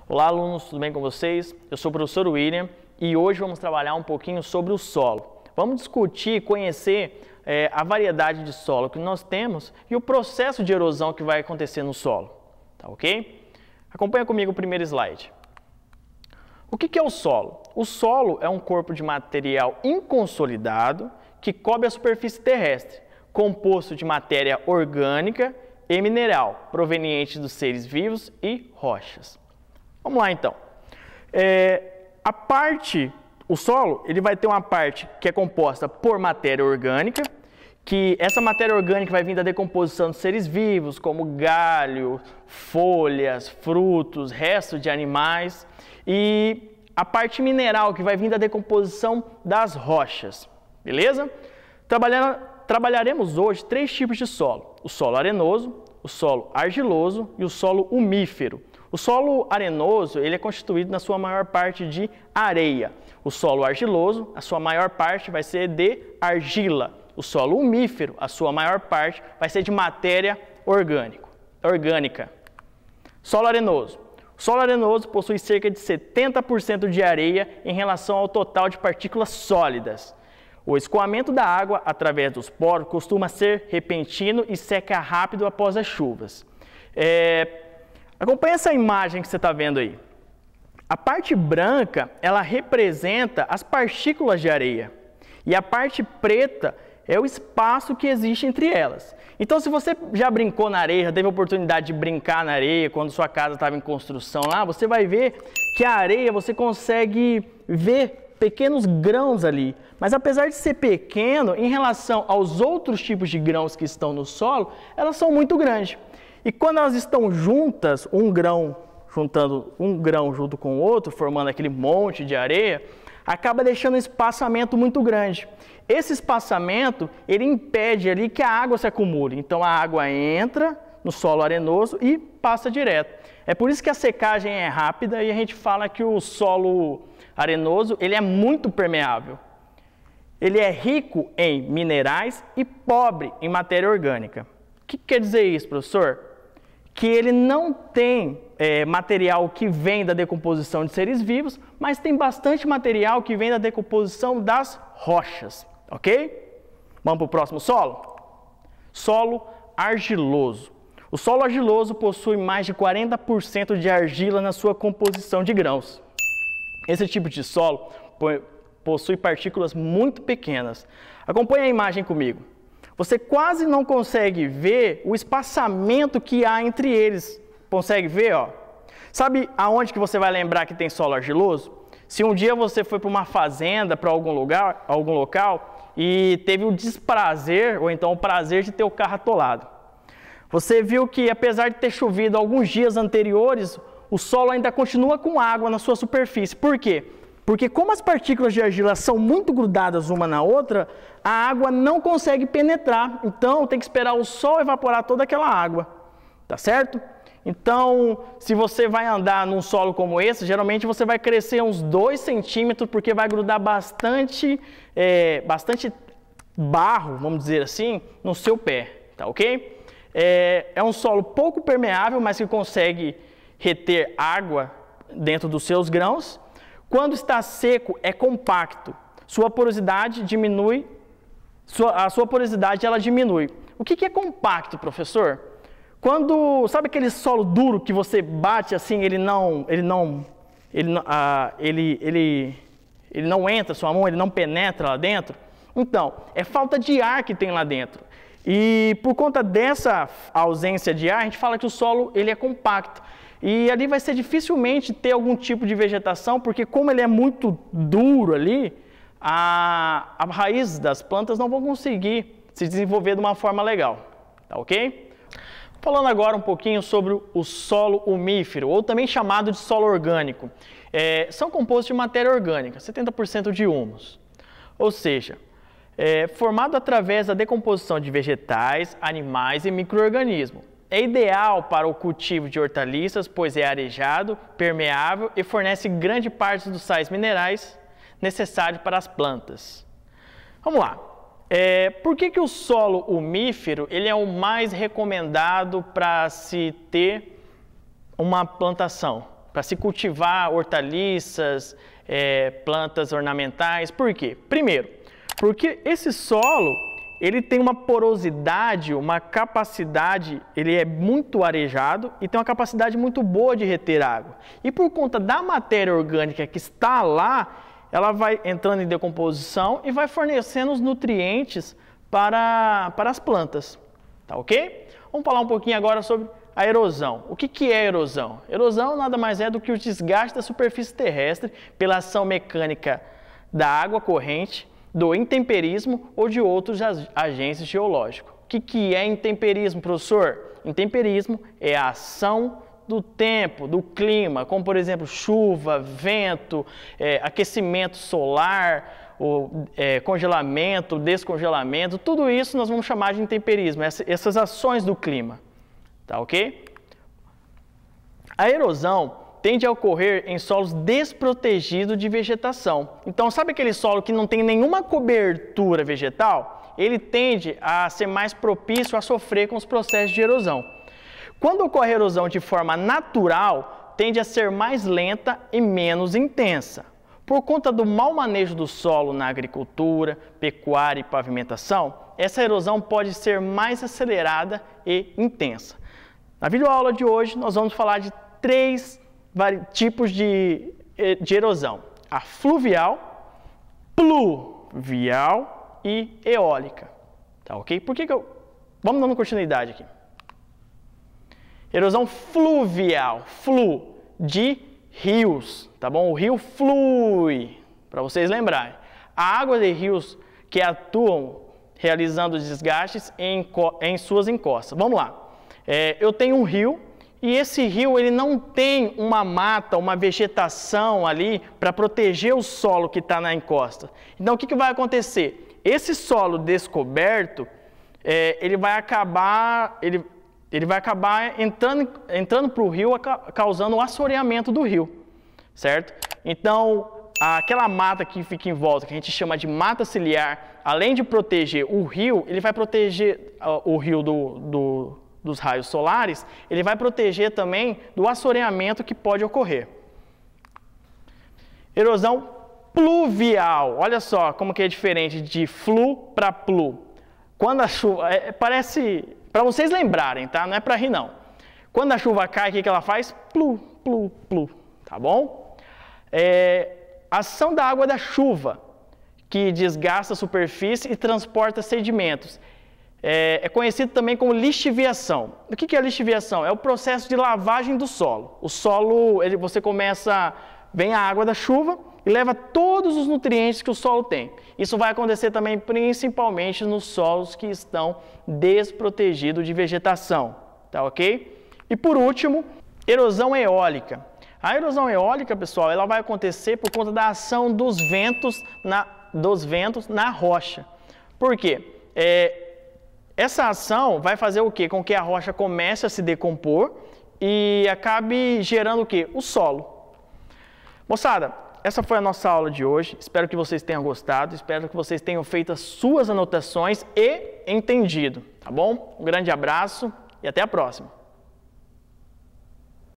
Olá, alunos, tudo bem com vocês? Eu sou o professor William e hoje vamos trabalhar um pouquinho sobre o solo. Vamos discutir, conhecer a variedade de solo que nós temos e o processo de erosão que vai acontecer no solo, tá ok? Acompanha comigo o primeiro slide. O que é o solo? O solo é um corpo de material inconsolidado que cobre a superfície terrestre, composto de matéria orgânica e mineral, proveniente dos seres vivos e rochas. Vamos lá então. O solo ele vai ter uma parte que é composta por matéria orgânica, que essa matéria orgânica vai vir da decomposição dos seres vivos, como galho, folhas, frutos, restos de animais, e a parte mineral, que vai vir da decomposição das rochas, beleza? Trabalharemos hoje três tipos de solo: o solo arenoso, o solo argiloso e o solo umífero. O solo arenoso ele é constituído na sua maior parte de areia. O solo argiloso, a sua maior parte vai ser de argila. O solo umífero, a sua maior parte vai ser de matéria orgânica. Solo arenoso. O solo arenoso possui cerca de 70% de areia em relação ao total de partículas sólidas. O escoamento da água através dos poros costuma ser repentino e seca rápido após as chuvas. Acompanhe essa imagem que você está vendo aí. A parte branca, ela representa as partículas de areia. E a parte preta é o espaço que existe entre elas. Então, se você já brincou na areia, já teve a oportunidade de brincar na areia quando sua casa estava em construção lá, você vai ver que a areia você consegue ver pequenos grãos ali. Mas apesar de ser pequeno, em relação aos outros tipos de grãos que estão no solo, elas são muito grandes. E quando elas estão juntas, juntando um grão junto com o outro, formando aquele monte de areia, acaba deixando um espaçamento muito grande. Esse espaçamento, ele impede ali que a água se acumule. Então a água entra no solo arenoso e passa direto. É por isso que a secagem é rápida e a gente fala que o solo arenoso, ele é muito permeável. Ele é rico em minerais e pobre em matéria orgânica. O que quer dizer isso, professor? Que ele não tem material que vem da decomposição de seres vivos, mas tem bastante material que vem da decomposição das rochas, ok? Vamos para o próximo solo? Solo argiloso. O solo argiloso possui mais de 40% de argila na sua composição de grãos. Esse tipo de solo possui partículas muito pequenas. Acompanhe a imagem comigo. Você quase não consegue ver o espaçamento que há entre eles. Consegue ver, ó? Sabe aonde que você vai lembrar que tem solo argiloso? Se um dia você foi para uma fazenda, para algum local, e teve o desprazer, ou então o prazer de ter o carro atolado. Você viu que apesar de ter chovido alguns dias anteriores, o solo ainda continua com água na sua superfície. Por quê? Porque como as partículas de argila são muito grudadas uma na outra, a água não consegue penetrar. Então, tem que esperar o sol evaporar toda aquela água. Tá certo? Então, se você vai andar num solo como esse, geralmente você vai crescer uns 2 centímetros, porque vai grudar bastante barro, vamos dizer assim, no seu pé. Tá ok? É um solo pouco permeável, mas que consegue reter água dentro dos seus grãos. Quando está seco, é compacto. Sua porosidade diminui. A sua porosidade ela diminui. O que é compacto, professor? Sabe aquele solo duro que você bate assim, ele não entra sua mão, ele não penetra lá dentro? Então, é falta de ar que tem lá dentro. E por conta dessa ausência de ar, a gente fala que o solo ele é compacto. E ali vai ser dificilmente ter algum tipo de vegetação, porque como ele é muito duro ali, a raiz das plantas não vão conseguir se desenvolver de uma forma legal, tá ok? Falando agora um pouquinho sobre o solo umífero, ou também chamado de solo orgânico. São compostos de matéria orgânica, 70% de humus. Ou seja, formado através da decomposição de vegetais, animais e micro-organismos. É ideal para o cultivo de hortaliças, pois é arejado, permeável e fornece grande parte dos sais minerais necessários para as plantas. Vamos lá. Por que o solo umífero ele é o mais recomendado para se ter uma plantação, para se cultivar hortaliças, plantas ornamentais. Por quê? Primeiro, porque esse solo ele tem uma porosidade, uma capacidade, ele é muito arejado e tem uma capacidade muito boa de reter água. E por conta da matéria orgânica que está lá, ela vai entrando em decomposição e vai fornecendo os nutrientes para as plantas. Tá ok? Vamos falar um pouquinho agora sobre a erosão. O que é erosão? Erosão nada mais é do que o desgaste da superfície terrestre pela ação mecânica da água corrente, do intemperismo ou de outros agentes geológicos. O que é intemperismo, professor? Intemperismo é a ação do tempo, do clima, como por exemplo chuva, vento, aquecimento solar, congelamento, descongelamento, tudo isso nós vamos chamar de intemperismo, essas ações do clima. Tá ok? A erosão tende a ocorrer em solos desprotegidos de vegetação. Então, sabe aquele solo que não tem nenhuma cobertura vegetal? Ele tende a ser mais propício a sofrer com os processos de erosão. Quando ocorre erosão de forma natural, tende a ser mais lenta e menos intensa. Por conta do mau manejo do solo na agricultura, pecuária e pavimentação, essa erosão pode ser mais acelerada e intensa. Na videoaula de hoje, nós vamos falar de 3 tipos de erosão: a fluvial, pluvial e eólica. Tá ok? Vamos dando continuidade aqui. Erosão fluvial, de rios, tá bom? O rio flui, para vocês lembrarem. A água de rios que atuam realizando desgastes em suas encostas. Vamos lá. Eu tenho um rio e esse rio ele não tem uma mata, uma vegetação ali para proteger o solo que está na encosta. Então o que vai acontecer? Esse solo descoberto, ele vai acabar entrando para o rio, causando o assoreamento do rio, certo? Então aquela mata que fica em volta, que a gente chama de mata ciliar, além de proteger o rio, ele vai proteger o rio dos raios solares, ele vai proteger também do assoreamento que pode ocorrer. Erosão pluvial, olha só como que é diferente de flu para plu. Quando a chuva, parece, para vocês lembrarem, tá? Não é para rir não. Quando a chuva cai, o que ela faz? Plu, plu, plu, tá bom? Ação da água da chuva, que desgasta a superfície e transporta sedimentos. É conhecido também como lixiviação. O que é lixiviação? É o processo de lavagem do solo. O solo, vem a água da chuva e leva todos os nutrientes que o solo tem. Isso vai acontecer também principalmente nos solos que estão desprotegidos de vegetação, tá ok? E por último, erosão eólica. A erosão eólica, pessoal, ela vai acontecer por conta da ação dos ventos na rocha. Por quê? Essa ação vai fazer o quê? Com que a rocha comece a se decompor e acabe gerando o quê? O solo. Moçada, essa foi a nossa aula de hoje. Espero que vocês tenham gostado, espero que vocês tenham feito as suas anotações e entendido, tá bom? Um grande abraço e até a próxima.